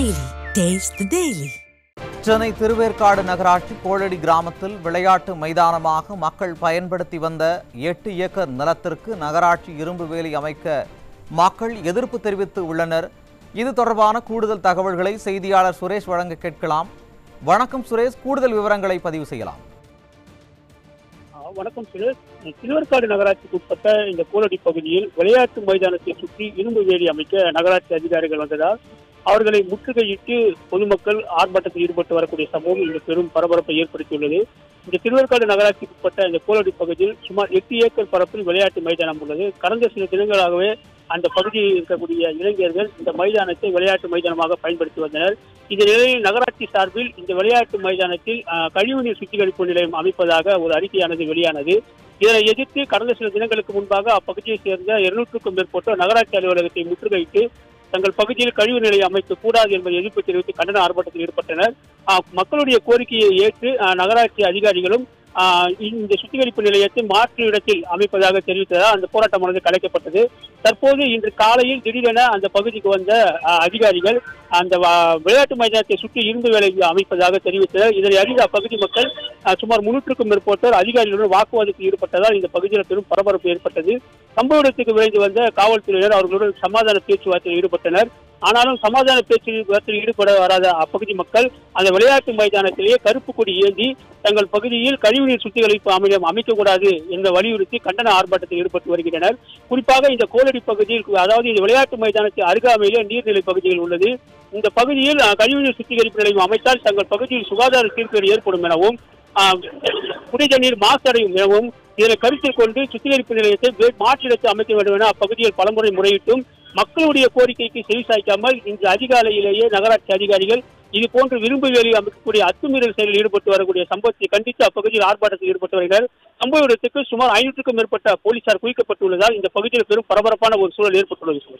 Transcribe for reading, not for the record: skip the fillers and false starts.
Daily. Taste the Daily. Chennai Thiruverkadu நகராட்சி கோழடி கிராமத்தில் விளையாட்டு மைதானமாக மக்கள் பயன்படுத்தி வந்த 8 ஏக்கர் நிலத்திற்கு நகராட்சி இரும்பு வேலி அமைக்க மக்கள் எதிர்ப்பு தெரிவித்து உள்ளனர். இது தொடர்பான கூடுதல் தகவல்களை செய்தியாளர் சுரேஷ் வழங்க கேட்கலாம். வணக்கம் சுரேஷ், கூடுதல் விவரங்களை பதிவு செய்யலாம். வணக்கம் சுரேஷ். திருவேற்காடு நகராட்சிக்கு உட்பட்ட இந்த கோழடி பகுதியில் விளையாட்டு மைதானத்தை சுற்றி இரும்பு வேலி அமைக்க நகராட்சி அதிகாரிகள் வந்ததால் அவர்களை முற்றுகையிட்டு பொதுமக்கள் ஆர்ப்பாட்டத்தில் ஈடுபட்டு வரக்கூடிய சம்பவம் இந்த பெரும் பரபரப்பை ஏற்படுத்தியுள்ளது. இந்த திருவேற்காடு நகராட்சிக்கு உட்பட்ட இந்த கோழடி பகுதியில் சுமார் 8 ஏக்கர் பரப்பில் விளையாட்டு மைதானம் உள்ளது. கடந்த சில தினங்களாகவே அந்த பகுதியில் இருக்கக்கூடிய இளைஞர்கள் இந்த மைதானத்தை விளையாட்டு மைதானமாக பயன்படுத்தி வந்தனர். இந்த நிலையில் நகராட்சி சார்பில் இந்த விளையாட்டு மைதானத்தில் கழிவுநீர் சுத்திகரிப்பு நிலையம் அமைப்பதாக ஒரு அறிக்கையானது வெளியானது. இதனை எதிர்த்து கடந்த சில தினங்களுக்கு முன்பாக அப்பகுதியைச் சேர்ந்த 200க்கும் மேற்பட்டோர் நகராட்சி அலுவலகத்தை முற்றுகையிட்டு தங்கள் பகுதியில் கழிவு நிலையம் அமைக்கக்கூடாது என்பதை எதிர்ப்பு தெரிவித்து கண்டன ஆர்ப்பாட்டத்தில் ஈடுபட்டனர். மக்களுடைய கோரிக்கையை ஏற்று நகராட்சி அதிகாரிகளும் இந்த சுத்திகரிப்பு நிலையத்தை மாற்று இடத்தில் அமைப்பதாக தெரிவித்ததால் அந்த போராட்டமானது கலைக்கப்பட்டது. தற்போது இன்று காலையில் திடீரென அந்த பகுதிக்கு வந்த அதிகாரிகள் அந்த விளையாட்டு மைதானத்தை சுற்றி இரும்பு வேலை அமைப்பதாக தெரிவித்தனர். இதனை அறிந்த அப்பகுதி மக்கள் சுமார் 300க்கும் மேற்பட்டோர் அதிகாரிகளுடன் வாக்குவாதத்தில் ஈடுபட்டதால் இந்த பகுதியில் பெரும் பரபரப்பு ஏற்பட்டது. சம்பவ இடத்துக்கு விரைந்து வந்த காவல்துறையினர் அவர்களுடன் சமாதான பேச்சுவார்த்தையில் ஈடுபட்டனர். ஆனாலும் சமாதான பேச்சுவார்த்தையில் ஈடுபட வராத அப்பகுதி மக்கள் அந்த விளையாட்டு மைதானத்திலேயே கருப்பு கொடி ஏந்தி தங்கள் பகுதியில் கழிவுநீர் சுத்திகரிப்பு அமையம் அமைக்கக்கூடாது என்ற வலியுறுத்தி கண்டன ஆர்ப்பாட்டத்தில் ஈடுபட்டு வருகின்றனர். குறிப்பாக இந்த கோழடி பகுதியில், அதாவது இந்த விளையாட்டு மைதானத்தின் அருகாமையிலே நீர்நிலை பகுதியில் உள்ளது. இந்த பகுதியில் கழிவுநீர் சுத்திகரிப்பு நிலையம் அமைத்தால் தங்கள் பகுதியில் சுகாதார சீர்கேடு ஏற்படும் எனவும் குடித நீர் மாசடையும் எனவும் இதனை கருத்தில் கொண்டு சுத்திகரிப்பு நிலையத்தை மாற்றிடத்தை அமைக்க வேண்டும் என அப்பகுதியில் பலமுறை முறையிட்டும் மக்களுடைய கோரிக்கைக்கு செவிசாய்க்காமல் இன்று அதிகாலையிலேயே நகராட்சி அதிகாரிகள் இது போன்று விரும்பு வேலி அமைக்கக்கூடிய அத்துமீறல் செயலில் ஈடுபட்டு வரக்கூடிய சம்பவத்தை கண்டித்து அப்பகுதியில் ஆர்ப்பாட்டத்தில் ஈடுபட்டு வருகிறார். சம்பவ இடத்துக்கு சுமார் 500க்கும் மேற்பட்ட போலீசார் குவிக்கப்பட்டுள்ளதால் இந்த பகுதியில் பெரும் பரபரப்பான ஒரு சூழல் ஏற்பட்டுள்ளது.